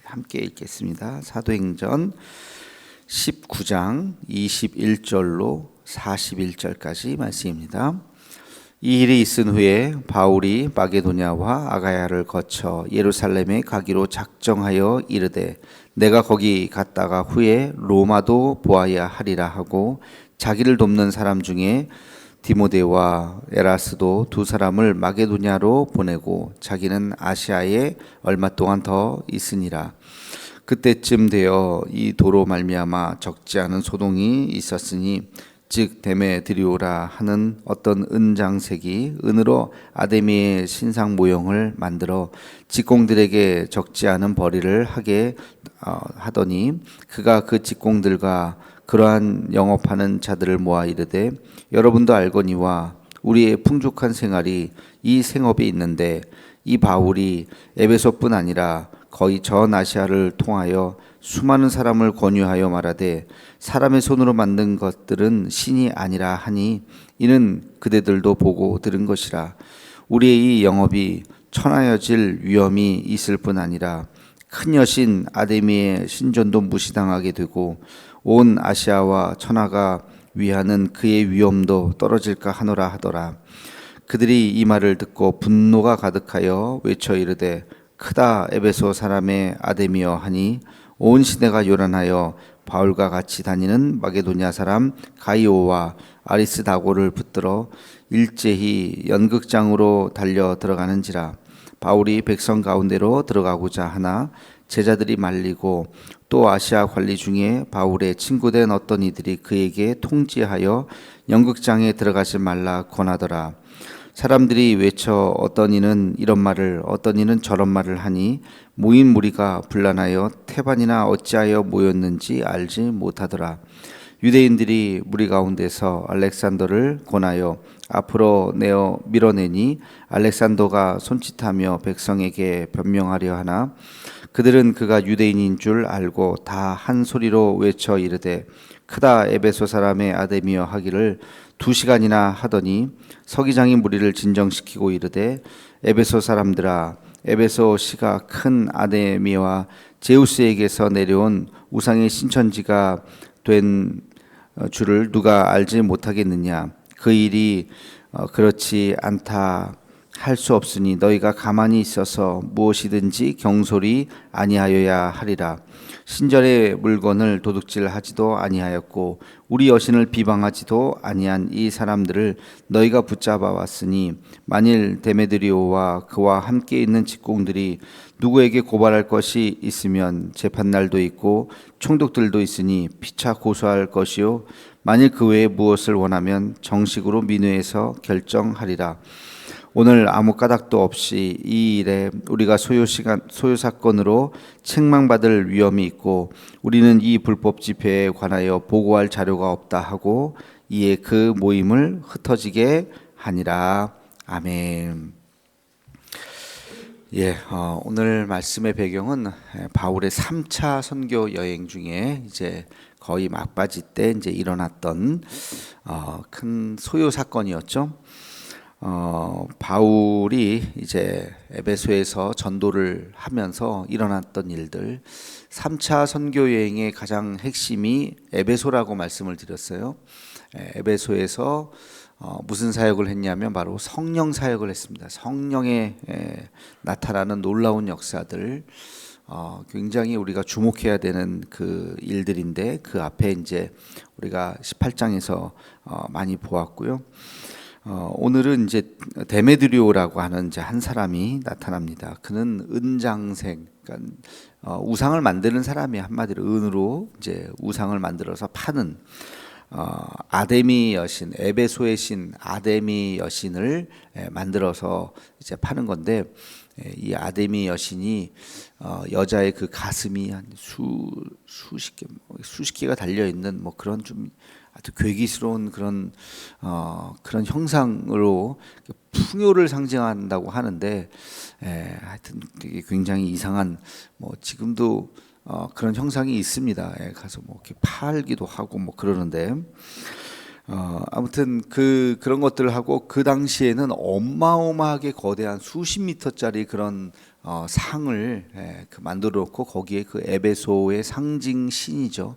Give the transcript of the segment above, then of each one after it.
함께 읽겠습니다. 사도행전 19장 21절로 41절까지 말씀입니다. 이 일이 있은 후에 바울이 마게도냐와 아가야를 거쳐 예루살렘에 가기로 작정하여 이르되 내가 거기 갔다가 후에 로마도 보아야 하리라 하고 자기를 돕는 사람 중에 디모데와 에라스도 두 사람을 마게도냐로 보내고 자기는 아시아에 얼마 동안 더 있으니라. 그때쯤 되어 이 도로 말미암아 적지 않은 소동이 있었으니 즉 데메드리오라 하는 어떤 은장색이 은으로 아데미의 신상 모형을 만들어 직공들에게 적지 않은 벌이를 하게 하더니 그가 그 직공들과 그러한 영업하는 자들을 모아 이르되 여러분도 알거니와 우리의 풍족한 생활이 이 생업에 있는데 이 바울이 에베소뿐 아니라 거의 전 아시아를 통하여 수많은 사람을 권유하여 말하되 사람의 손으로 만든 것들은 신이 아니라 하니 이는 그대들도 보고 들은 것이라. 우리의 이 영업이 천하여질 위험이 있을 뿐 아니라 큰 여신 아데미의 신전도 무시당하게 되고 온 아시아와 천하가 위하는 그의 위엄도 떨어질까 하노라 하더라. 그들이 이 말을 듣고 분노가 가득하여 외쳐 이르되 크다 에베소 사람의 아데미여 하니 온 시내가 요란하여 바울과 같이 다니는 마게도냐 사람 가이오와 아리스다고를 붙들어 일제히 연극장으로 달려 들어가는지라. 바울이 백성 가운데로 들어가고자 하나 제자들이 말리고 또 아시아 관리 중에 바울의 친구된 어떤 이들이 그에게 통지하여 연극장에 들어가지 말라 권하더라. 사람들이 외쳐 어떤 이는 이런 말을 어떤 이는 저런 말을 하니 모인 무리가 분란하여 태반이나 어찌하여 모였는지 알지 못하더라. 유대인들이 무리 가운데서 알렉산더를 권하여 앞으로 내어 밀어내니 알렉산더가 손짓하며 백성에게 변명하려 하나 그들은 그가 유대인인 줄 알고 다 한 소리로 외쳐 이르되 크다 에베소 사람의 아데미여 하기를 2시간이나 하더니 서기장이 무리를 진정시키고 이르되 에베소 사람들아 에베소 시가 큰 아데미와 제우스에게서 내려온 우상의 신천지가 된 줄을 누가 알지 못하겠느냐. 그 일이 그렇지 않다 할 수 없으니 너희가 가만히 있어서 무엇이든지 경솔히 아니하여야 하리라. 신전의 물건을 도둑질하지도 아니하였고 우리 여신을 비방하지도 아니한 이 사람들을 너희가 붙잡아 왔으니 만일 데메드리오와 그와 함께 있는 직공들이 누구에게 고발할 것이 있으면 재판날도 있고 총독들도 있으니 피차 고소할 것이요 만일 그 외에 무엇을 원하면 정식으로 민회에서 결정하리라. 오늘 아무 까닭도 없이 이 일에 우리가 소요 사건으로 책망받을 위험이 있고 우리는 이 불법 집회에 관하여 보고할 자료가 없다 하고 이에 그 모임을 흩어지게 하니라. 아멘. 오늘 말씀의 배경은 바울의 3차 선교 여행 중에 이제 거의 막바지 때 이제 일어났던 큰 소요 사건이었죠. 바울이 이제 에베소에서 전도를 하면서 일어났던 일들 3차 선교 여행의 가장 핵심이 에베소라고 말씀을 드렸어요. 에베소에서 무슨 사역을 했냐면 바로 성령 사역을 했습니다. 성령의 나타나는 놀라운 역사들 굉장히 우리가 주목해야 되는 그 일들인데 그 앞에 이제 우리가 18장에서 많이 보았고요. 오늘은 이제 데메드리오라고 하는 이제 한 사람이 나타납니다. 그는 은장색, 그러니까 우상을 만드는 사람이 한마디로 은으로 이제 우상을 만들어서 파는 아데미 여신, 에베소의 신 아데미 여신을 만들어서 이제 파는 건데 이 아데미 여신이 여자의 그 가슴이 한 수십 개가 달려 있는 뭐 그런 좀 아주 괴기스러운 그런 형상으로 풍요를 상징한다고 하는데 하여튼 되게 굉장히 이상한 뭐 지금도 그런 형상이 있습니다. 가서 뭐 이렇게 팔기도 하고 뭐 그러는데 아무튼 그런 것들을 하고 그 당시에는 어마어마하게 거대한 수십 미터짜리 그런 상을 만들어 놓고 거기에 그 에베소의 상징 신이죠.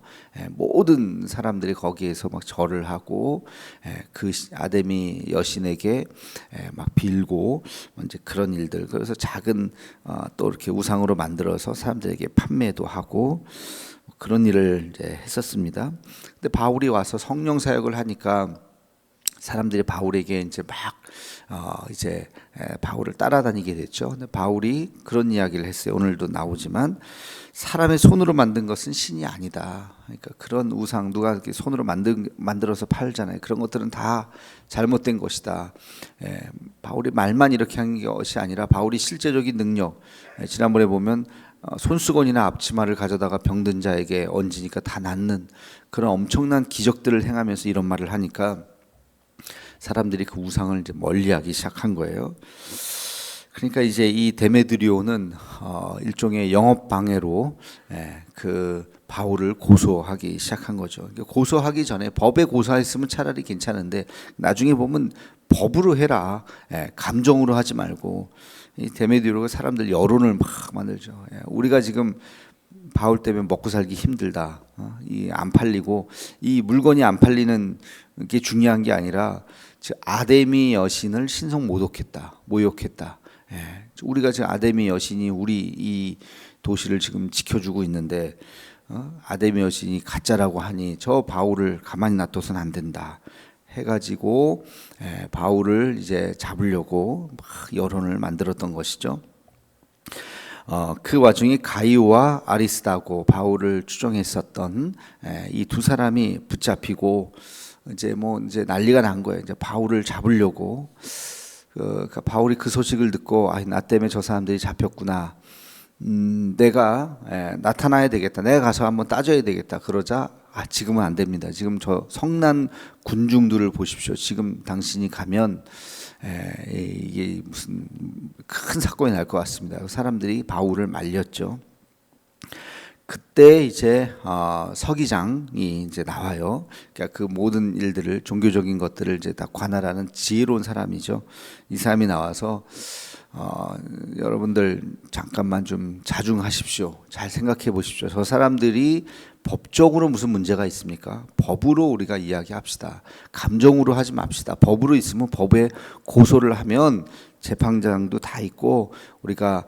모든 사람들이 거기에서 막 절을 하고 그 아데미 여신에게 막 빌고 이제 그런 일들. 그래서 작은 또 이렇게 우상으로 만들어서 사람들에게 판매도 하고 그런 일을 이제 했었습니다. 근데 바울이 와서 성령 사역을 하니까 사람들이 바울에게 이제 막 이제 바울을 따라다니게 됐죠. 근데 바울이 그런 이야기를 했어요. 오늘도 나오지만 사람의 손으로 만든 것은 신이 아니다. 그러니까 그런 우상 누가 이렇게 손으로 만들어서 팔잖아요. 그런 것들은 다 잘못된 것이다. 바울이 말만 이렇게 한 것이 아니라 바울이 실제적인 능력. 지난번에 보면 손수건이나 앞치마를 가져다가 병든 자에게 얹으니까 다 낫는 그런 엄청난 기적들을 행하면서 이런 말을 하니까 사람들이 그 우상을 이제 멀리하기 시작한 거예요. 그러니까 이제 이 데메드리오는 일종의 영업 방해로 그 바울을 고소하기 시작한 거죠. 고소하기 전에 법에 고소했으면 차라리 괜찮은데 나중에 보면 법으로 해라. 감정으로 하지 말고. 이 데메드리오가 사람들 여론을 막 만들죠. 우리가 지금 바울 때문에 먹고 살기 힘들다. 이 안 팔리고 이 물건이 안 팔리는 게 중요한 게 아니라 아데미 여신을 신성 모욕했다. 우리가 지금 아데미 여신이 우리 이 도시를 지금 지켜주고 있는데 아데미 여신이 가짜라고 하니 저 바울을 가만히 놔둬서는 안 된다. 해가지고 바울을 이제 잡으려고 막 여론을 만들었던 것이죠. 그 와중에 가이오와 아리스다고 바울을 추종했었던 이 두 사람이 붙잡히고 이제 난리가 난 거예요. 이제 바울을 잡으려고 바울이 그 소식을 듣고 나 때문에 저 사람들이 잡혔구나. 내가 나타나야 되겠다. 내가 가서 한번 따져야 되겠다. 그러자 지금은 안 됩니다. 지금 저 성난 군중들을 보십시오. 지금 당신이 가면 이게 무슨 큰 사건이 날 것 같습니다. 사람들이 바울을 말렸죠. 그때 이제 서기장이 이제 나와요. 그러니까 그 모든 일들을 종교적인 것들을 이제 다 관할하는 지혜로운 사람이죠. 이 사람이 나와서 여러분들 잠깐만 좀 자중하십시오. 잘 생각해 보십시오. 저 사람들이 법적으로 무슨 문제가 있습니까? 법으로 우리가 이야기합시다. 감정으로 하지 맙시다. 법으로 있으면 법에 고소를 하면 재판장도 다 있고 우리가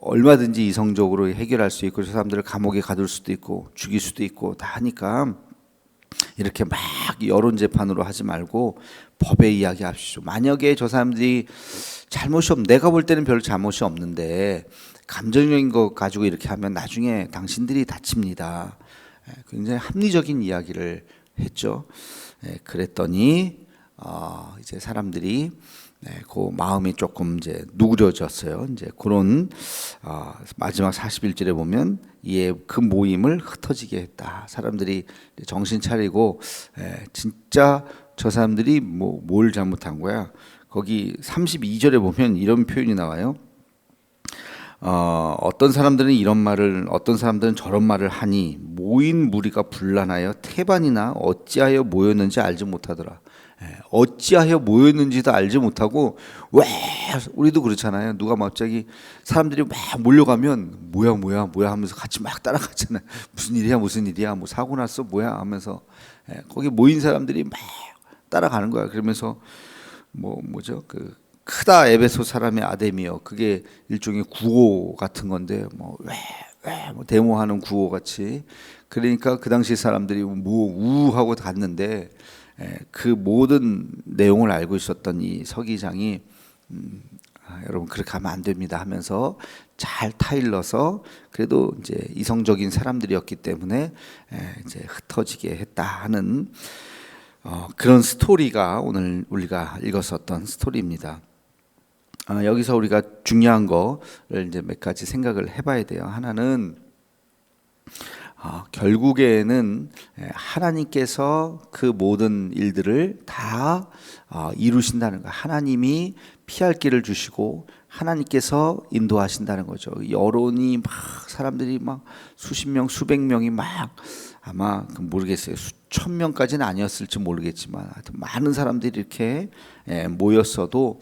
얼마든지 이성적으로 해결할 수 있고 저 사람들을 감옥에 가둘 수도 있고 죽일 수도 있고 다 하니까 이렇게 막 여론 재판으로 하지 말고 법에 이야기합시오. 만약에 저 사람들이 잘못이 내가 볼 때는 별 잘못이 없는데 감정적인 거 가지고 이렇게 하면 나중에 당신들이 다칩니다. 굉장히 합리적인 이야기를 했죠. 그랬더니 이제 사람들이 그 마음이 조금 이제 누그러졌어요. 이제 그런 마지막 41절에 보면 이에 그 모임을 흩어지게 했다. 사람들이 정신 차리고 진짜 저 사람들이 뭘 잘못한 거야? 거기 32절에 보면 이런 표현이 나와요. 어떤 사람들은 이런 말을 어떤 사람들은 저런 말을 하니 모인 무리가 분란하여 태반이나 어찌하여 모였는지 알지 못하더라. 어찌하여 모였는지도 알지 못하고 왜 우리도 그렇잖아요. 누가 갑자기 사람들이 막 몰려가면 뭐야 하면서 같이 막 따라가잖아요. 무슨 일이야 뭐 사고 났어 뭐야 하면서 거기 모인 사람들이 막 따라가는 거야. 그러면서 뭐죠 그 크다 에베소 사람의 아데미여 그게 일종의 구호 같은 건데 데모하는 구호 같이 그러니까 그 당시 사람들이 우하고 갔는데 그 모든 내용을 알고 있었던 이 서기장이 여러분 그렇게 하면 안 됩니다 하면서 잘 타일러서 그래도 이제 이성적인 사람들이었기 때문에 이제 흩어지게 했다 하는 그런 스토리가 오늘 우리가 읽었었던 스토리입니다. 여기서 우리가 중요한 거를 이제 몇 가지 생각을 해봐야 돼요. 하나는 결국에는 하나님께서 그 모든 일들을 다 이루신다는 거. 하나님이 피할 길을 주시고 하나님께서 인도하신다는 거죠. 여론이 막 사람들이 막 수십 명, 수백 명이 막 아마 모르겠어요. 수천 명까지는 아니었을지 모르겠지만 하여튼 많은 사람들이 이렇게 모였어도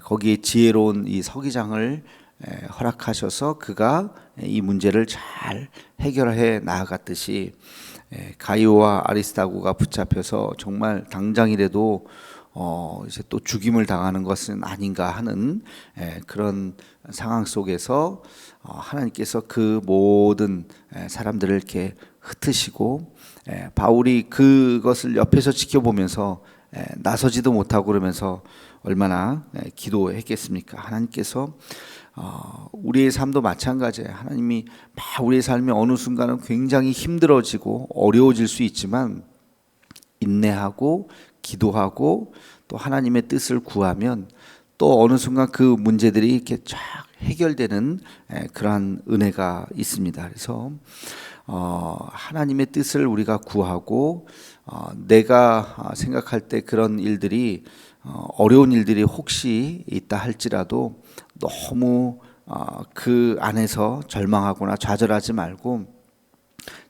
거기에 지혜로운 이 서기장을 허락하셔서 그가 이 문제를 잘 해결해 나아갔듯이 가이오와 아리스타고가 붙잡혀서 정말 당장이라도 이제 또 죽임을 당하는 것은 아닌가 하는 그런 상황 속에서 하나님께서 그 모든 사람들을 이렇게 흩으시고 바울이 그것을 옆에서 지켜보면서 나서지도 못하고 그러면서 얼마나 기도했겠습니까? 하나님께서 우리의 삶도 마찬가지예요. 하나님이 막 우리의 삶이 어느 순간은 굉장히 힘들어지고 어려워질 수 있지만 인내하고 기도하고 또 하나님의 뜻을 구하면 또 어느 순간 그 문제들이 이렇게 쫙 해결되는 그러한 은혜가 있습니다. 그래서 하나님의 뜻을 우리가 구하고 내가 생각할 때 그런 일들이 어려운 일들이 혹시 있다 할지라도 너무 그 안에서 절망하거나 좌절하지 말고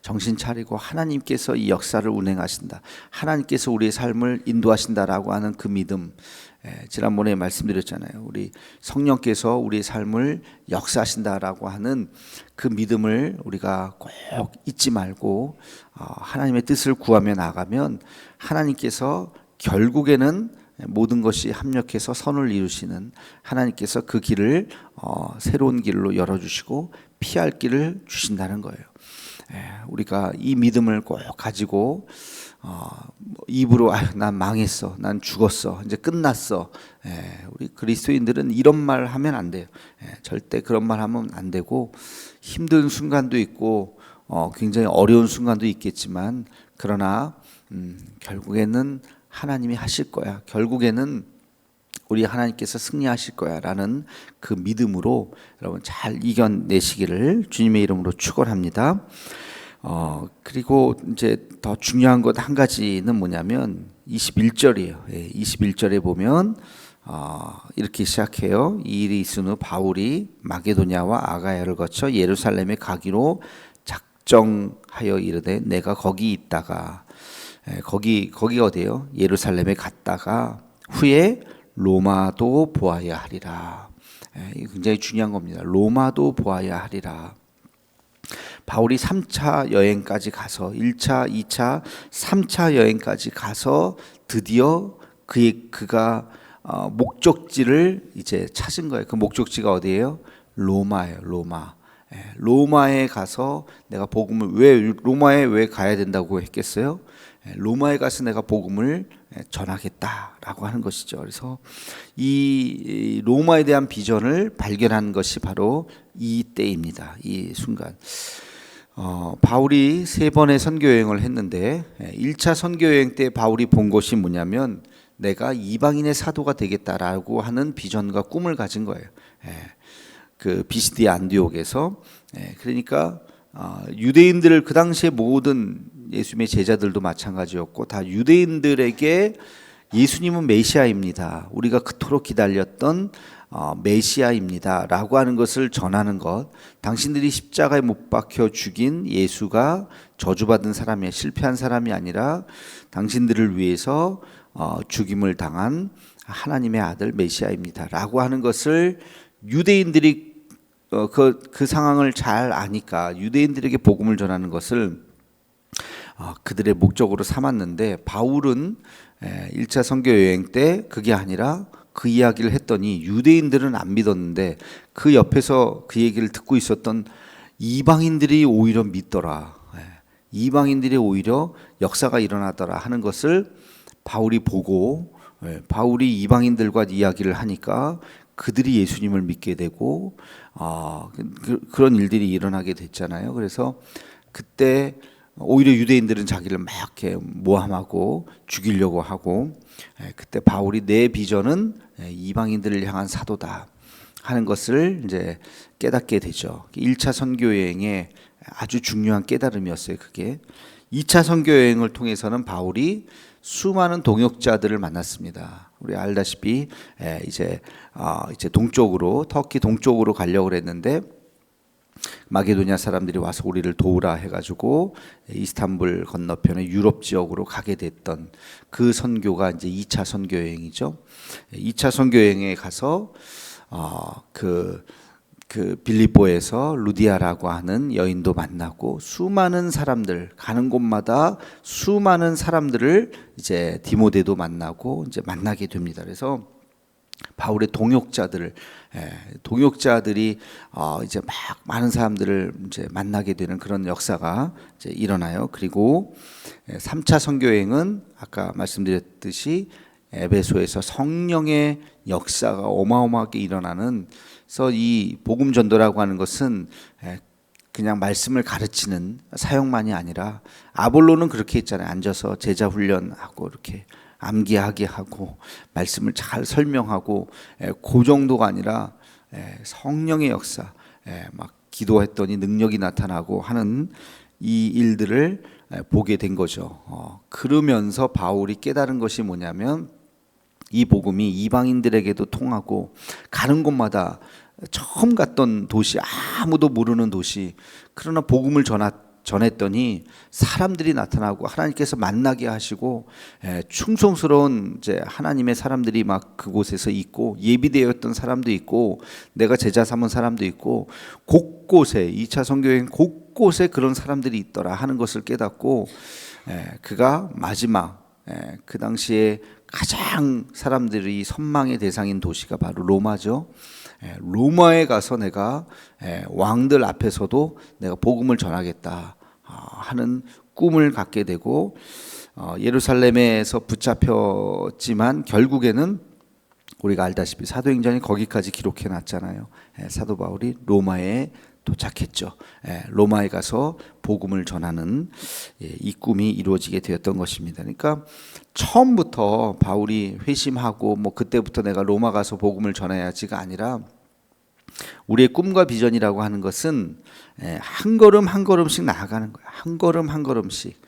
정신 차리고 하나님께서 이 역사를 운행하신다, 하나님께서 우리의 삶을 인도하신다라고 하는 그 믿음, 지난번에 말씀드렸잖아요. 우리 성령께서 우리의 삶을 역사하신다라고 하는 그 믿음을 우리가 꼭 잊지 말고 하나님의 뜻을 구하며 나가면 하나님께서 결국에는 모든 것이 합력해서 선을 이루시는 하나님께서 그 길을 새로운 길로 열어주시고 피할 길을 주신다는 거예요. 우리가 이 믿음을 꼭 가지고 입으로 난 망했어, 난 죽었어, 이제 끝났어. 우리 그리스도인들은 이런 말 하면 안 돼요. 절대 그런 말 하면 안 되고 힘든 순간도 있고 굉장히 어려운 순간도 있겠지만 그러나 결국에는 하나님이 하실 거야. 결국에는 우리 하나님께서 승리하실 거야 라는 그 믿음으로 여러분 잘 이겨내시기를 주님의 이름으로 축원합니다. 그리고 이제 더 중요한 것 한 가지는 뭐냐면 21절이에요. 21절에 보면 이렇게 시작해요. 이 일이 있은 후 바울이 마게도냐와 아가야를 거쳐 예루살렘에 가기로 작정하여 이르되 내가 거기 있다가 거기가 어디예요? 예루살렘에 갔다가 후에 로마도 보아야 하리라. 이게 굉장히 중요한 겁니다. 로마도 보아야 하리라. 바울이 3차 여행까지 가서 1차, 2차, 3차 여행까지 가서 드디어 그가 목적지를 이제 찾은 거예요. 그 목적지가 어디예요? 로마예요. 로마. 로마에 가서 내가 복음을 왜 로마에 왜 가야 된다고 했겠어요? 로마에 가서 내가 복음을 전하겠다라고 하는 것이죠. 그래서 이 로마에 대한 비전을 발견한 것이 바로 이 때입니다. 이 순간. 바울이 3번의 선교 여행을 했는데 1차 선교 여행 때 바울이 본 것이 뭐냐면 내가 이방인의 사도가 되겠다라고 하는 비전과 꿈을 가진 거예요. 그 비시디 안디옥에서. 그러니까 유대인들을 그 당시에 모든 예수님의 제자들도 마찬가지였고 다 유대인들에게 예수님은 메시아입니다, 우리가 그토록 기다렸던 메시아입니다 라고 하는 것을 전하는 것, 당신들이 십자가에 못 박혀 죽인 예수가 저주받은 사람이 실패한 사람이 아니라 당신들을 위해서 죽임을 당한 하나님의 아들 메시아입니다 라고 하는 것을 유대인들이 그 상황을 잘 아니까 유대인들에게 복음을 전하는 것을 그들의 목적으로 삼았는데 바울은 1차 선교 여행 때 그게 아니라 그 이야기를 했더니 유대인들은 안 믿었는데 그 옆에서 그 얘기를 듣고 있었던 이방인들이 오히려 믿더라. 이방인들이 오히려 역사가 일어나더라 하는 것을 바울이 보고 바울이 이방인들과 이야기를 하니까 그들이 예수님을 믿게 되고 그런 일들이 일어나게 됐잖아요. 그래서 그때 오히려 유대인들은 자기를 막 이렇게 모함하고 죽이려고 하고 그때 바울이 내 비전은 이방인들을 향한 사도다 하는 것을 이제 깨닫게 되죠. 1차 선교 여행의 아주 중요한 깨달음이었어요. 그게 2차 선교 여행을 통해서는 바울이 수많은 동역자들을 만났습니다. 우리 알다시피 이제 동쪽으로 터키 동쪽으로 가려고 했는데 마게도냐 사람들이 와서 우리를 도우라 해가지고 이스탄불 건너편의 유럽 지역으로 가게 됐던 그 선교가 이제 2차 선교 여행이죠. 2차 선교 여행에 가서 그 그 빌립보에서 루디아라고 하는 여인도 만나고 수많은 사람들 가는 곳마다 수많은 사람들을 이제 디모데도 만나고 이제 만나게 됩니다. 그래서 바울의 동역자들이 이제 막 많은 사람들을 이제 만나게 되는 그런 역사가 이제 일어나요. 그리고 3차 선교 여행은 아까 말씀드렸듯이 에베소에서 성령의 역사가 어마어마하게 일어나는, 그래서 이 복음 전도라고 하는 것은 그냥 말씀을 가르치는 사역만이 아니라, 아볼로는 그렇게 했잖아요. 앉아서 제자 훈련하고 이렇게 암기하게 하고 말씀을 잘 설명하고, 그 정도가 아니라 성령의 역사, 막 기도했더니 능력이 나타나고 하는 이 일들을 보게 된 거죠. 그러면서 바울이 깨달은 것이 뭐냐면, 이 복음이 이방인들에게도 통하고 가는 곳마다 처음 갔던 도시, 아무도 모르는 도시, 그러나 복음을 전했더니 사람들이 나타나고 하나님께서 만나게 하시고 충성스러운 이제 하나님의 사람들이 막 그곳에서 있고, 예비되었던 사람도 있고 내가 제자 삼은 사람도 있고, 곳곳에 2차 선교여행 곳곳에 그런 사람들이 있더라 하는 것을 깨닫고, 그가 마지막 그 당시에 가장 사람들이 선망의 대상인 도시가 바로 로마죠. 로마에 가서 내가 왕들 앞에서도 내가 복음을 전하겠다 하는 꿈을 갖게 되고, 예루살렘에서 붙잡혔지만 결국에는 우리가 알다시피 사도행전이 거기까지 기록해 놨잖아요. 사도 바울이 로마에 도착했죠. 로마에 가서 복음을 전하는 이 꿈이 이루어지게 되었던 것입니다. 그러니까 처음부터 바울이 회심하고 뭐 그때부터 내가 로마 가서 복음을 전해야지가 아니라, 우리의 꿈과 비전이라고 하는 것은 한 걸음 한 걸음씩 나아가는 거예요. 한 걸음 한 걸음씩,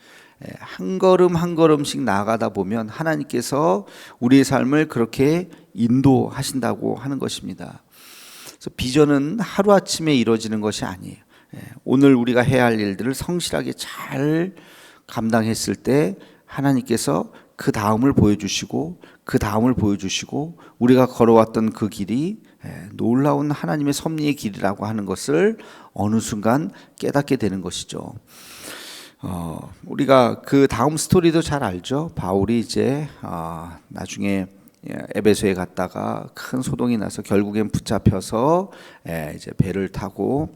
한 걸음 한 걸음씩 나아가다 보면 하나님께서 우리의 삶을 그렇게 인도하신다고 하는 것입니다. 그래서 비전은 하루아침에 이루어지는 것이 아니에요. 오늘 우리가 해야 할 일들을 성실하게 잘 감당했을 때 하나님께서 그 다음을 보여주시고, 그 다음을 보여주시고, 우리가 걸어왔던 그 길이 놀라운 하나님의 섭리의 길이라고 하는 것을 어느 순간 깨닫게 되는 것이죠. 우리가 그 다음 스토리도 잘 알죠. 바울이 이제 나중에 에베소에 갔다가 큰 소동이 나서 결국엔 붙잡혀서 이제 배를 타고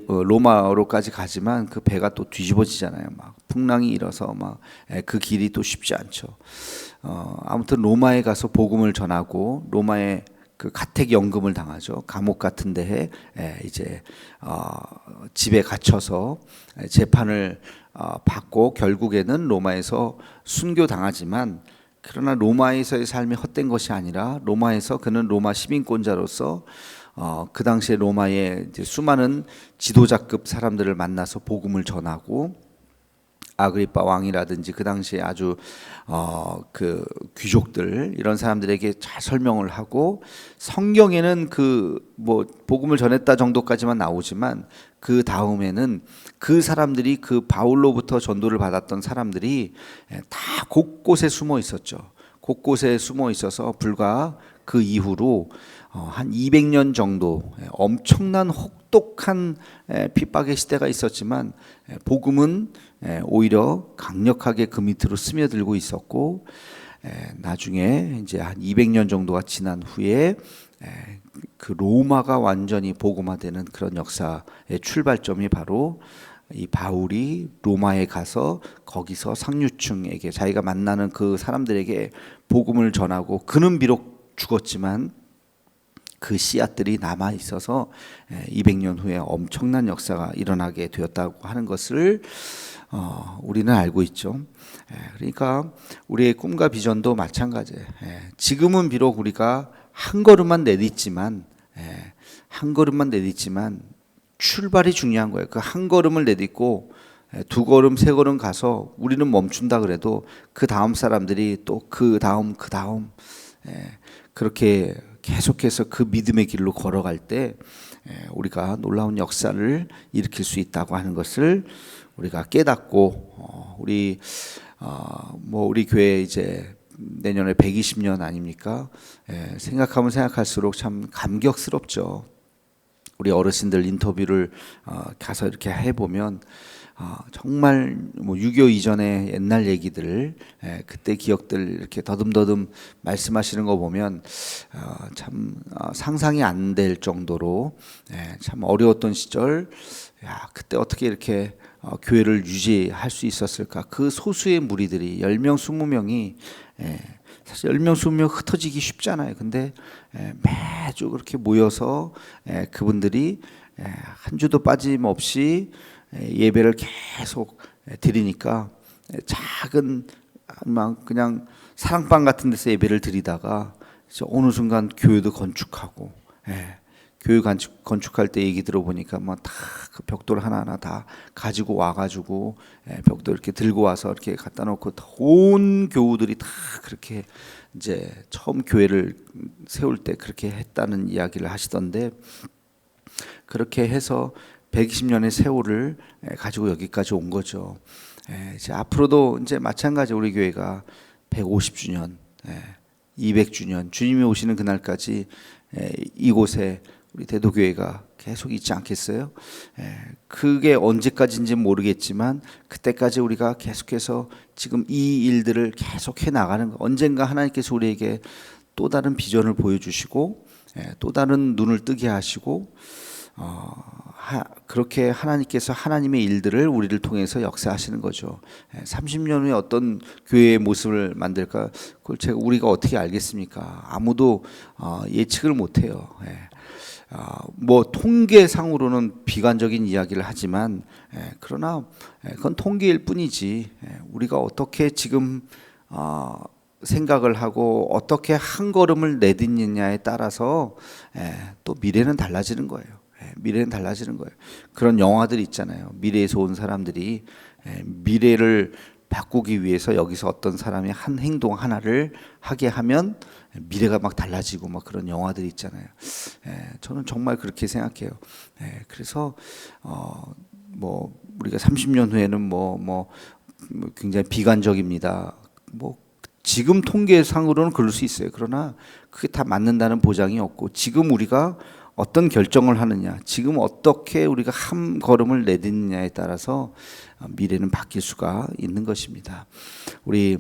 로마로까지 가지만 그 배가 또 뒤집어지잖아요. 막 풍랑이 일어서 막 그 길이 또 쉽지 않죠. 아무튼 로마에 가서 복음을 전하고 로마에 그 가택 연금을 당하죠. 감옥 같은 데에 이제 집에 갇혀서 재판을 받고 결국에는 로마에서 순교 당하지만, 그러나 로마에서의 삶이 헛된 것이 아니라 로마에서 그는 로마 시민권자로서 그 당시에 로마의 이제 수많은 지도자급 사람들을 만나서 복음을 전하고, 아그리빠 왕이라든지 그 당시에 아주 그 귀족들 이런 사람들에게 잘 설명을 하고, 성경에는 그 뭐 복음을 전했다 정도까지만 나오지만 그 다음에는 그 사람들이 그 바울로부터 전도를 받았던 사람들이 다 곳곳에 숨어 있었죠. 곳곳에 숨어 있어서 불과 그 이후로 한 200년 정도 엄청난 혹독한 핍박의 시대가 있었지만, 복음은 오히려 강력하게 그 밑으로 스며들고 있었고, 나중에 이제 한 200년 정도가 지난 후에 그 로마가 완전히 복음화되는 그런 역사의 출발점이 바로 이 바울이 로마에 가서 거기서 상류층에게, 자기가 만나는 그 사람들에게 복음을 전하고, 그는 비록 죽었지만 그 씨앗들이 남아 있어서 200년 후에 엄청난 역사가 일어나게 되었다고 하는 것을 우리는 알고 있죠. 그러니까 우리의 꿈과 비전도 마찬가지예요. 지금은 비록 우리가 한 걸음만 내딛지만, 한 걸음만 내딛지만 출발이 중요한 거예요. 그 한 걸음을 내딛고 두 걸음, 세 걸음 가서 우리는 멈춘다 그래도 그 다음 사람들이 또 그 다음 그렇게 계속해서 그 믿음의 길로 걸어갈 때 우리가 놀라운 역사를 일으킬 수 있다고 하는 것을 우리가 깨닫고, 우리 교회 이제 내년에 120년 아닙니까? 생각하면 생각할수록 참 감격스럽죠. 우리 어르신들 인터뷰를 가서 이렇게 해보면 정말 뭐 6.25 이전의 옛날 얘기들, 그때 기억들 이렇게 더듬더듬 말씀하시는 거 보면 참 상상이 안 될 정도로 참 어려웠던 시절, 야, 그때 어떻게 이렇게 교회를 유지할 수 있었을까? 그 소수의 무리들이 10명, 20명이 사실 10명, 20명 흩어지기 쉽잖아요. 근데 매주 그렇게 모여서 그분들이 한 주도 빠짐없이 예배를 계속 드리니까 작은 그냥 사랑방 같은 데서 예배를 드리다가 어느 순간 교회도 건축하고, 교회 건축할 때 얘기 들어보니까 뭐 다 그 벽돌 하나하나 다 가지고 와가지고 벽돌 이렇게 들고 와서 이렇게 갖다 놓고 온 교우들이 다 그렇게 이제 처음 교회를 세울 때 그렇게 했다는 이야기를 하시던데, 그렇게 해서 120년의 세월을 가지고 여기까지 온 거죠. 이제 앞으로도 이제 마찬가지 우리 교회가 150주년, 200주년 주님이 오시는 그날까지 이곳에 우리 대도교회가 계속 있지 않겠어요? 그게 언제까지인지 모르겠지만 그때까지 우리가 계속해서 지금 이 일들을 계속해 나가는 거. 언젠가 하나님께서 우리에게 또 다른 비전을 보여주시고 또 다른 눈을 뜨게 하시고 그렇게 하나님께서 하나님의 일들을 우리를 통해서 역사하시는 거죠. 30년 후에 어떤 교회의 모습을 만들까? 그걸 우리가 어떻게 알겠습니까? 아무도 예측을 못해요. 뭐 통계상으로는 비관적인 이야기를 하지만 그러나 그건 통계일 뿐이지, 우리가 어떻게 지금 생각을 하고 어떻게 한 걸음을 내딛느냐에 따라서 또 미래는 달라지는 거예요. 미래는 달라지는 거예요. 그런 영화들 있잖아요. 미래에서 온 사람들이 미래를 바꾸기 위해서 여기서 어떤 사람이 한 행동 하나를 하게 하면 미래가 막 달라지고 막 그런 영화들 있잖아요. 저는 정말 그렇게 생각해요. 그래서 뭐 우리가 30년 후에는 뭐 굉장히 비관적입니다. 뭐 지금 통계상으로는 그럴 수 있어요. 그러나 그게 다 맞는다는 보장이 없고, 지금 우리가 어떤 결정을 하느냐, 지금 어떻게 우리가 한 걸음을 내딛느냐에 따라서 미래는 바뀔 수가 있는 것입니다. 우리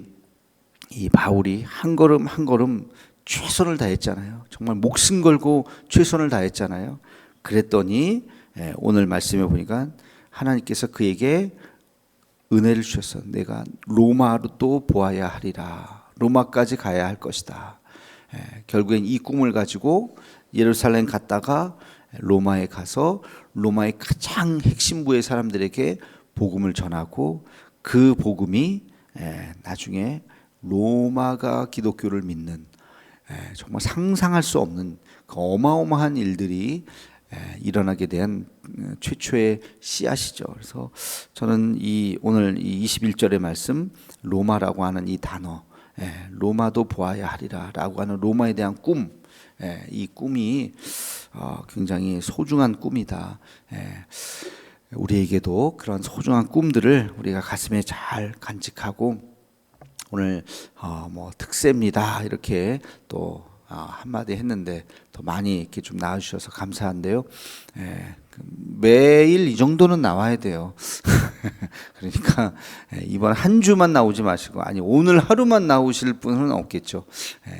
이 바울이 한 걸음 한 걸음 최선을 다했잖아요. 정말 목숨 걸고 최선을 다했잖아요. 그랬더니 오늘 말씀해 보니까 하나님께서 그에게 은혜를 주셔서 내가 로마로 또 보아야 하리라. 로마까지 가야 할 것이다. 결국엔 이 꿈을 가지고 예루살렘 갔다가 로마에 가서 로마의 가장 핵심부의 사람들에게 복음을 전하고, 그 복음이 나중에 로마가 기독교를 믿는 정말 상상할 수 없는 그 어마어마한 일들이 일어나게 된 최초의 씨앗이죠. 그래서 저는 오늘 이 21절의 말씀, 로마라고 하는 이 단어, 로마도 보아야 하리라라고 하는 로마에 대한 꿈, 이 꿈이 굉장히 소중한 꿈이다. 우리에게도 그런 소중한 꿈들을 우리가 가슴에 잘 간직하고, 오늘 뭐 특세입니다 이렇게 또 한마디 했는데 더 많이 이렇게 좀 나와주셔서 감사한데요. 매일 이 정도는 나와야 돼요. 그러니까 이번 한 주만 나오지 마시고, 아니 오늘 하루만 나오실 분은 없겠죠.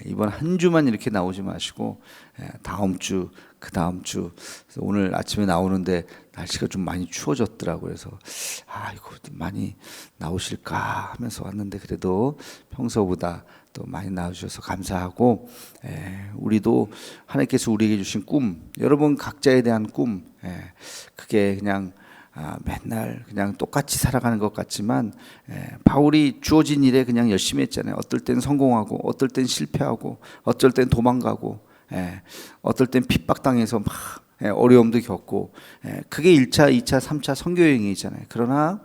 이번 한 주만 이렇게 나오지 마시고 다음 주, 그 다음 주. 그래서 오늘 아침에 나오는데 날씨가 좀 많이 추워졌더라고요. 그래서 이거 많이 나오실까 하면서 왔는데 그래도 평소보다 또 많이 나와주셔서 감사하고, 우리도 하나님께서 우리에게 주신 꿈, 여러분 각자에 대한 꿈, 그게 그냥 맨날 그냥 똑같이 살아가는 것 같지만 바울이 주어진 일에 그냥 열심히 했잖아요. 어떨 땐 성공하고, 어떨 땐 실패하고, 어떨 땐 도망가고, 어떨 땐 핍박당해서 막 어려움도 겪고, 그게 1차, 2차, 3차 선교여행이잖아요. 그러나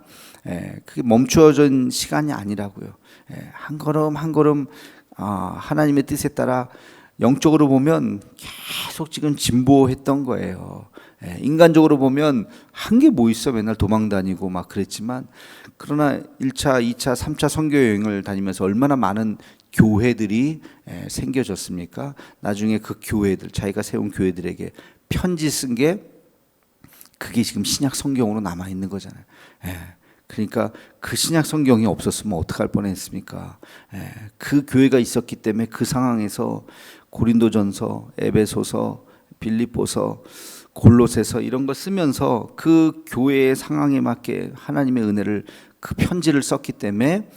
그게 멈추어진 시간이 아니라고요. 한 걸음 한 걸음 하나님의 뜻에 따라 영적으로 보면 계속 지금 진보했던 거예요. 인간적으로 보면 한 게 뭐 있어, 맨날 도망 다니고 막 그랬지만, 그러나 1차, 2차, 3차 선교 여행을 다니면서 얼마나 많은 교회들이 생겨졌습니까? 나중에 그 교회들, 자기가 세운 교회들에게 편지 쓴 게 그게 지금 신약 성경으로 남아 있는 거잖아요. 예. 그러니까 그 신약 성경이 없었으면 어떡할 뻔했습니까? 예. 그 교회가 있었기 때문에 그 상황에서 고린도전서, 에베소서, 빌립보서, 골로새서 이런 거 쓰면서 그 교회의 상황에 맞게 하나님의 은혜를 그 편지를 썼기 때문에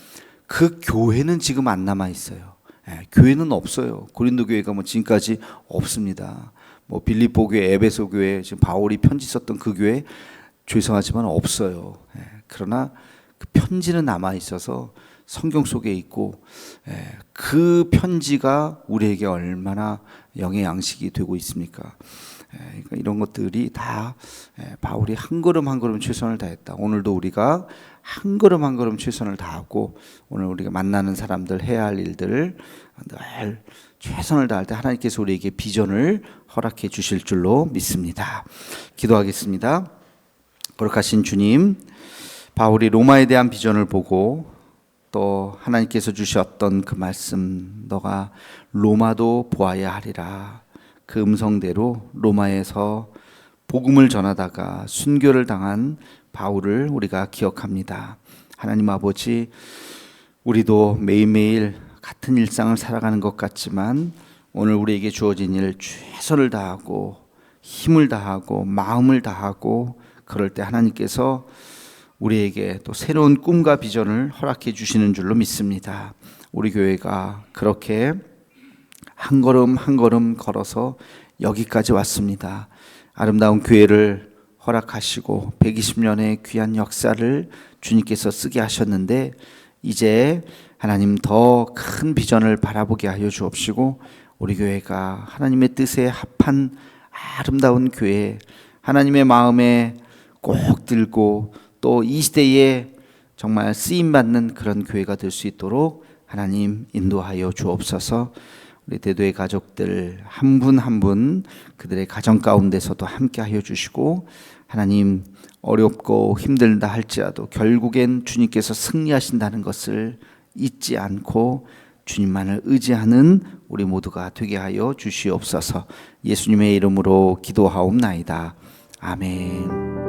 그 교회는 지금 안 남아 있어요. 예, 교회는 없어요. 고린도 교회가 뭐 지금까지 없습니다. 뭐 빌립보 교회, 에베소 교회, 지금 바울이 편지 썼던 그 교회 죄송하지만 없어요. 예, 그러나 그 편지는 남아 있어서 성경 속에 있고, 그 편지가 우리에게 얼마나 영의 양식이 되고 있습니까? 그러니까 이런 것들이 다 바울이 한 걸음 한 걸음 최선을 다했다. 오늘도 우리가 한 걸음 한 걸음 최선을 다하고 오늘 우리가 만나는 사람들 해야 할 일들을 늘 최선을 다할 때 하나님께서 우리에게 비전을 허락해 주실 줄로 믿습니다. 기도하겠습니다. 거룩하신 주님, 바울이 로마에 대한 비전을 보고 또 하나님께서 주셨던 그 말씀, 너가 로마도 보아야 하리라. 그 음성대로 로마에서 복음을 전하다가 순교를 당한 바울을 우리가 기억합니다. 하나님 아버지, 우리도 매일매일 같은 일상을 살아가는 것 같지만 오늘 우리에게 주어진 일 최선을 다하고 힘을 다하고 마음을 다하고 그럴 때 하나님께서 우리에게 또 새로운 꿈과 비전을 허락해 주시는 줄로 믿습니다. 우리 교회가 그렇게 한 걸음 한 걸음 걸어서 여기까지 왔습니다. 아름다운 교회를 허락하시고 120년의 귀한 역사를 주님께서 쓰게 하셨는데 이제 하나님 더 큰 비전을 바라보게 하여 주옵시고 우리 교회가 하나님의 뜻에 합한 아름다운 교회, 하나님의 마음에 꼭 들고 또 이 시대에 정말 쓰임받는 그런 교회가 될 수 있도록 하나님 인도하여 주옵소서. 우리 대도의 가족들 한 분 한 분 그들의 가정 가운데서도 함께 하여 주시고 하나님 어렵고 힘들다 할지라도 결국엔 주님께서 승리하신다는 것을 잊지 않고 주님만을 의지하는 우리 모두가 되게 하여 주시옵소서. 예수님의 이름으로 기도하옵나이다. 아멘.